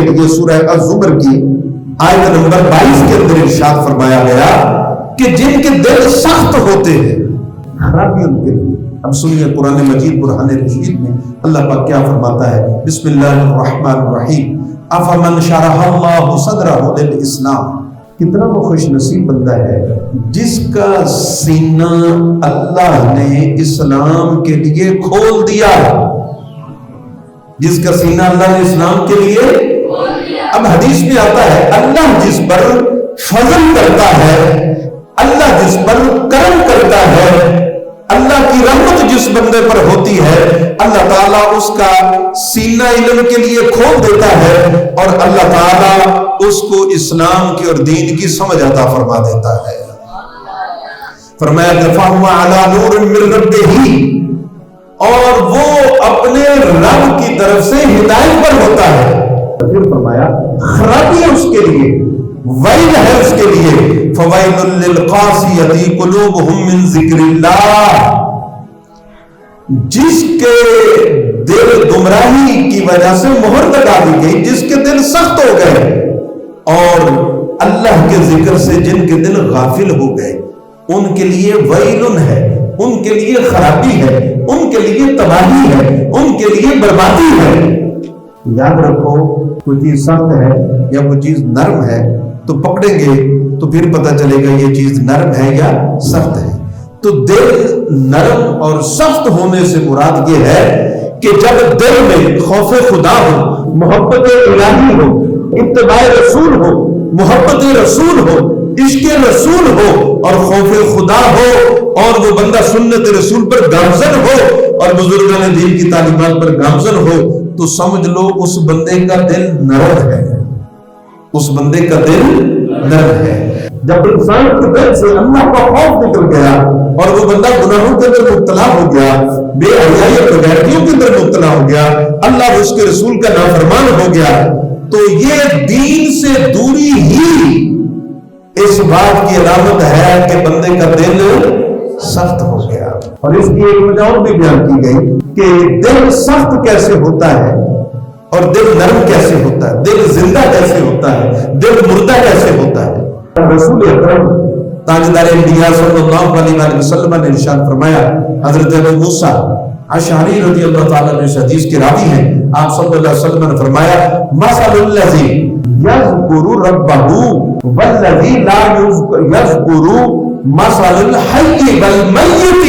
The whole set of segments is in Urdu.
کے لیے سورہ الزمر کی آیت نمبر 22 کے اندر ارشاد فرمایا گیا کہ جن کے دل سخت ہوتے ہیں خرابی ان کے لیے. اب سنیے قرآن مجید برہان رشید میں اللہ پاک کیا فرماتا ہے. بسم اللہ الرحمن الرحیم. افمن شرح اللہ صدرہ للاسلام. کتنا وہ خوش نصیب بندہ ہے جس کا سینہ اللہ نے اسلام کے لیے کھول دیا. جس کا سینہ اللہ نے اسلام کے لیے. اب حدیث میں آتا ہے اللہ جس پر فضل کرتا ہے, اللہ جس پر کرم کرتا ہے, اللہ کی رحمت جس بندے پر ہوتی ہے, اللہ تعالیٰ اس کا سینہ علم کے لیے کھول دیتا ہے اور اللہ تعالیٰ اس کو اسلام کی اور دین کی سمجھ عطا فرما دیتا ہے. فرمایا فَهُوَ عَلَى نُورٍ مِّن رَبِّهِ, اور وہ اپنے رب کی طرف سے ہدایت پر ہوتا ہے. پھر فرمایا خرابی ہے اس کے لیے, ویل ہے اس کے لیے. فَوَيْلٌ لِّلْقَاسِيَةِ قُلُوبُهُم مِّن ذِكْرِ اللَّهِ, جس کے دل گمراہی کی وجہ سے مہر لگا دی گئی, جس کے دل سخت ہو گئے, اور اللہ کے ذکر سے جن کے دل غافل ہو گئے, ان کے لیے ویل ہے, ان کے لیے خرابی ہے, ان کے لیے تباہی ہے, ان کے لیے بربادی ہے. یاد رکھو کوئی چیز سخت ہے یا کوئی چیز نرم ہے تو پکڑیں گے تو پھر پتہ چلے گا یہ چیز نرم ہے یا سخت ہے. تو دل نرم اور سخت ہونے سے مراد یہ ہے کہ جب دل میں خوف خدا ہو, محبت الہی ہو, اتباع رسول ہو, محبت رسول ہو, عشق رسول ہو اور خوف خدا ہو, اور وہ بندہ سنت رسول پر گامزن ہو اور بزرگان دین کی تعلیمات پر گامزن ہو, تو سمجھ لو اس بندے کا دل نرم ہے, اس بندے کا دل نرم ہے. جب انسان کے دل سے اللہ کا خوف نکل گیا اور وہ بندہ گناہوں کے اندر مبتلا ہو گیا, بے حیائی اور بغیرتیوں کے اندر مبتلا ہو گیا, اللہ اس کے رسول کا نافرمان ہو گیا, تو یہ دین سے دوری ہی اس بات کی علامت ہے کہ بندے کا دل سخت ہو گیا. اور اس کی ایک وجہ اور بھی بیان کی گئی کہ دل سخت کیسے ہوتا ہے اور دل نرم کیسے ہوتا ہے, دل زندہ کیسے ہوتا ہے, دل مردہ کیسے ہوتا ہے. رسول اکرم تاجدار انبیاء صلی اللہ علیہ وسلم نے ارشاد فرمایا, حضرت ابو موسیٰ اشعری رضی اللہ تعالیٰ عنہ اس حدیث کے راوی ہیں, آپ صلی اللہ علیہ وسلم نے فرمایا مثل الذی یذکر ربہ والذی لا یذکر مثل الحی والمیت.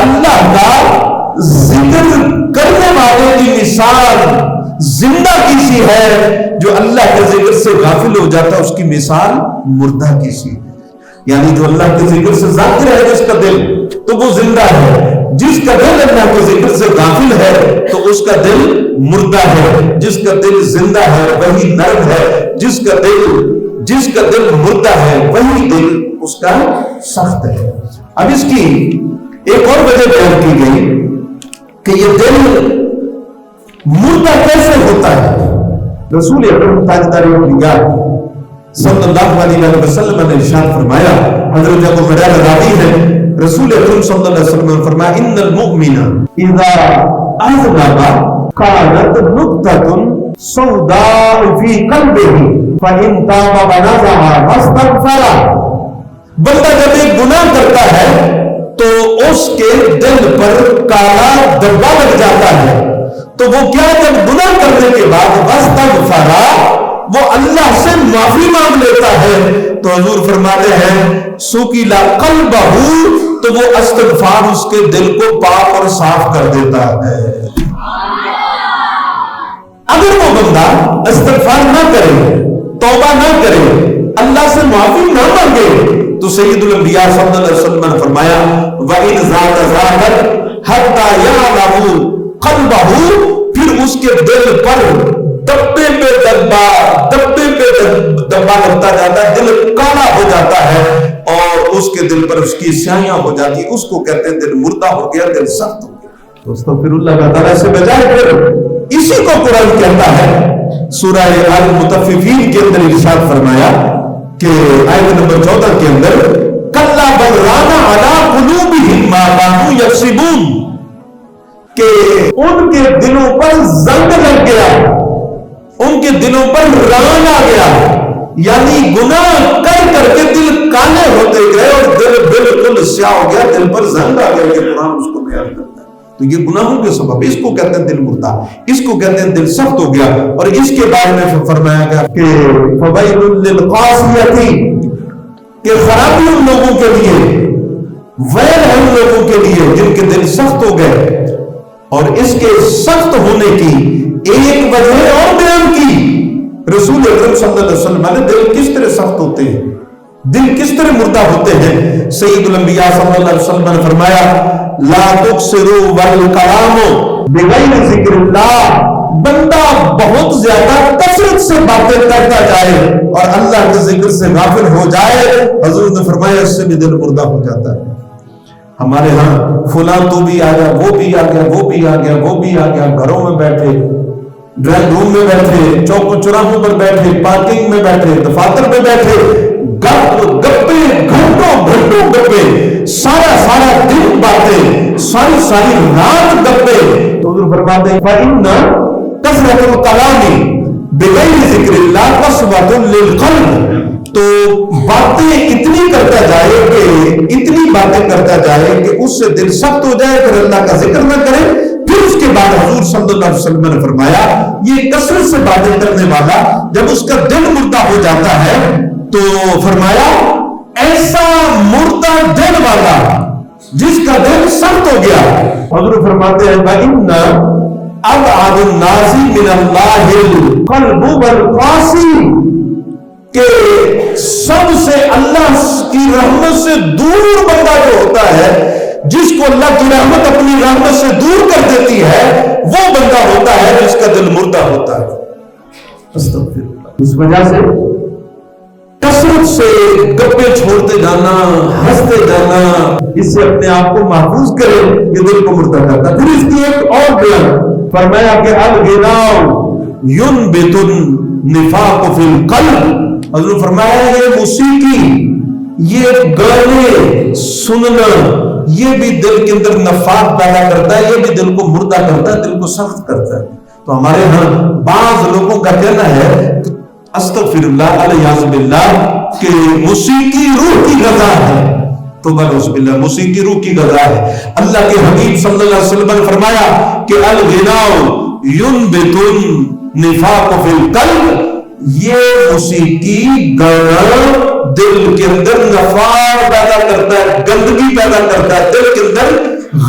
اللہ کا ذکر کرنے والے کی مثال زندہ کی سی ہے, جو اللہ کے ذکر سے غافل ہو جاتا ہے اس کی مثال مردہ کی سی. یعنی جو اللہ کے ذکر سے ذاکر ہے جس کا دل, تو وہ زندہ ہے. جس کا دل اللہ کے ذکر سے غافل ہے تو اس کا دل مردہ ہے. جس کا دل زندہ ہے وہی نرم ہے, جس کا دل مردہ ہے وہی دل اس کا سخت ہے. اب اس کی ایک اور وجہ بیان کی گئی کہ یہ دل مردہ کیسے ہوتا ہے. رسول اکرم تاجدار انبیاء صلی اللہ علیہ وسلم نے ارشاد فرمایا, حضرت ابو ہریرہ راوی ہے, رسول اکرم صلی اللہ علیہ وسلم نے فرمایا ان المؤمن اذا اذنب كانت نقطة سوداء في قلبه فإن تاب ونزع واستغفر. بندہ جب ایک گناہ کرتا ہے تو اس کے دل پر کالا دبا لگ جاتا ہے, تو وہ کیا جب گناہ کرنے کے بعد واستغفر, وہ اللہ سے معافی مانگ لیتا ہے, تو حضور فرماتے ہیں سُکِلَ قَلْبَهُ, تو وہ استغفار اس کے دل کو پاک اور صاف کر دیتا ہے. اگر وہ بندہ استغفار نہ کرے, توبہ نہ کرے, اللہ سے معافی نہ مانگے, تو سید الانبیاء صلی اللہ علیہ وسلم نے فرمایا وَإِنْ زَادَ زَادَتْ حَتَّى يَعْلَمُ قَلْبَهُ, پھر اس کے دل پر دبے پہ دبا لگتا جاتا ہے, دل کالا ہو جاتا ہے اور اس کے دل پر اس کی سیاہیاں ہو جاتی, اس کو کہتے ہیں دل مردہ ہو گیا, دل سخت ہو گیا. دوستو پھر اللہ تعالیٰ سے بجائے پھر اسی کو قرآن کہتا ہے سورہ المطففین کے اندر ارشاد فرمایا کہ آیت نمبر 14 کے اندر کلا بل ران علی قلوبہم ما کانوا یکسبون, کہ ان کے دلوں پر زنگ لگ گیا, ان کے کے دلوں پر ران آ گیا، یعنی گناہ کر کر کے دل کالے ہوتے گئے اور دل بالکل سیاہ ہو گیا، دل پر زنگ آ گیا کہ قرآن اس کو بیان کرتا ہے۔ تو یہ گناہوں کے سبب، اس کو کہتے ہیں دل مردہ، اس کو کہتے ہیں دل سخت ہو گیا۔ اور اس کے بارے میں فرمایا گیا کہ فَوَيْلٌ لِّلْقَاسِيَةِ، کہ خرابی ان لوگوں کے لیے، ویل ہے ان لوگوں کے لیے جن کے دل سخت ہو گئے۔ اور اس کے سخت ہونے کی ایک وجہ اور بیان کی، رسول اکرم صلی اللہ علیہ وسلم نے دل کس طرح سخت ہوتے ہیں، دل کس طرح مردہ ہوتے ہیں۔ سید الانبیاء صلی اللہ علیہ وسلم نے فرمایا لا تکسروا والکلام بغیر ذکر اللہ، بندہ بہت زیادہ کثرت سے باتیں کرتا جائے اور اللہ کے ذکر سے غافل ہو جائے، حضور نے فرمایا اس سے بھی دل مردہ ہو جاتا ہے۔ ہمارے ہاں فلاں تو بھی آ گیا، وہ بھی آ گیا، وہ بھی آ گیا، وہ بھی آ گیا، گھروں میں بیٹھے، ڈرائنگ روم میں بیٹھے، چوک و چوراہوں پر بیٹھے، پارکنگ میں بیٹھے، دفاتر میں بیٹھے، گپے گھنٹوں گھنٹوں گپے، سارا دن باتیں، ساری رات گپے۔ تو حضور فرماتے ہیں فَإِنَّ کثرۃ الکلام بغیر ذکر اللہ قسوۃ للقلب، تو باتیں اتنی کرتا جائے کہ اتنی باتیں کرتا جائے کہ اس سے دل سخت ہو جائے، پھر اللہ کا ذکر نہ کرے۔ پھر اس کے بعد حضور صلی اللہ علیہ وسلم نے فرمایا یہ کثرت سے باتیں کرنے والا جب اس کا دل مردہ ہو جاتا ہے تو فرمایا ایسا مردہ دل والا جس کا دل سخت ہو گیا، حضور فرماتے ہیں وَإِنَّ أَبْعَدُ النَّاسِ مِنَ اللَّهِ الْقَلْبُ وَالْقَاسِي، کہ سب سے اللہ کی رحمت سے دور بندہ جو ہوتا ہے، جس کو اللہ کی رحمت اپنی رحمت سے دور کر دیتی ہے، وہ بندہ ہوتا ہے جس کا دل مردہ ہوتا ہے۔ استغفر اللہ۔ اس وجہ سے کثرت سے گپے چھوڑتے جانا، ہنستے جانا، اس سے اپنے آپ کو محفوظ کرے، یہ دل کو مردہ کرتا ہے۔ پھر اس کی ایک اور بیان فرمایا کہ الغناء ينبت النفاق فی القلب، حضور فرمایا یہ موسیقی، یہ گانے سننا، یہ بھی دل کے اندر نفاق پیدا کرتا ہے، یہ بھی دل کو مردہ کرتا ہے، دل کو سخت کرتا ہے۔ تو ہمارے ہاں بعض لوگوں کا کہنا ہے استغفر اللہ علیہ باللہ کہ موسیقی روح کی غذا ہے۔ تو بس باللہ، موسیقی روح کی غذا ہے۔ اللہ کے حبیب صلی اللہ علیہ وسلم نے فرمایا کہ الغناء ينبت النفاق فی القلب، یہ موسیقی گانا دل کے اندر نفاق پیدا کرتا ہے، گندگی پیدا کرتا ہے، دل کے اندر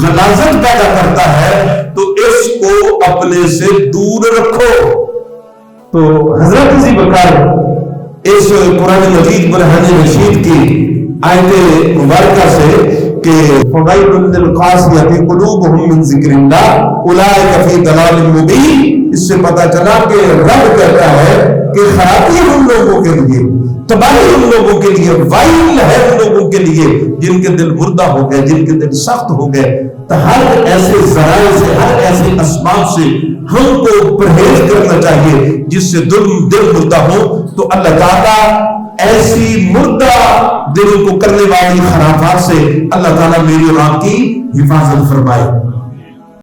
غلاظت پیدا کرتا ہے، تو اس کو اپنے سے دور رکھو۔ تو حضرت ذی بکر اس قرآن مجید برہان رشید کی آیت مبارکہ سے کہ فَوَيْلٌ لِّلْقَاسِيَةِ قُلُوبُهُم مِّن ذِكْرِ اللَّهِ أُولَٰئِكَ فِي ضَلَالٍ مُّبِينٍ۔ اس سے پتہ چلا کہ رب کہتا ہے کہ خرابی ان لوگوں کے لیے، تباہی ان لوگوں کے لیے، وائل ہے ان لوگوں کے لیے جن کے دل مردہ ہو گئے، جن کے دل سخت ہو گئے۔ تو ہر ایسے ذرائع سے، ہر ایسے اسباب سے ہم کو پرہیز کرنا چاہیے جس سے دل مردہ ہو۔ تو اللہ تعالیٰ ایسی مردہ دلوں کو کرنے والی خرافات سے اللہ تعالیٰ میری اور آپ کی حفاظت فرمائے۔